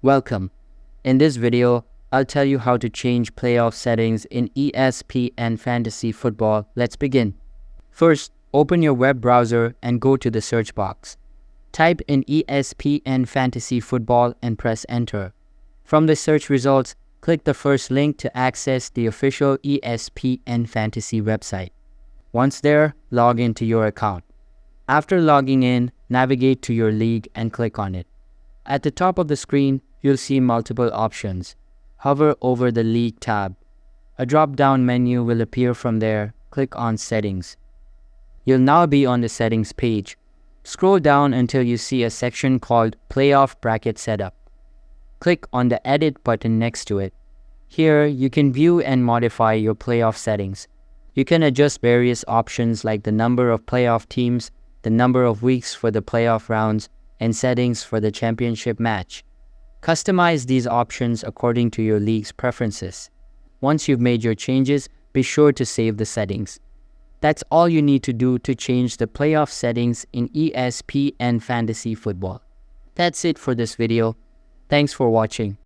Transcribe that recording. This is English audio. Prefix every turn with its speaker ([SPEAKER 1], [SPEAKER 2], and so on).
[SPEAKER 1] Welcome. In this video, I'll tell you how to change playoff settings in ESPN Fantasy Football. Let's begin. First, open your web browser and go to the search box. Type in ESPN Fantasy Football and press enter. From the search results, click the first link to access the official ESPN Fantasy website. Once there, log into your account. After logging in, navigate to your league and click on it. At the top of the screen, you'll see multiple options. Hover over the League tab. A drop-down menu will appear from there. Click on Settings. You'll now be on the Settings page. Scroll down until you see a section called Playoff Bracket Setup. Click on the Edit button next to it. Here, you can view and modify your playoff settings. You can adjust various options like the number of playoff teams, the number of weeks for the playoff rounds, and settings for the championship match. Customize these options according to your league's preferences. Once you've made your changes, be sure to save the settings. That's all you need to do to change the playoff settings in ESPN Fantasy Football. That's it for this video. Thanks for watching.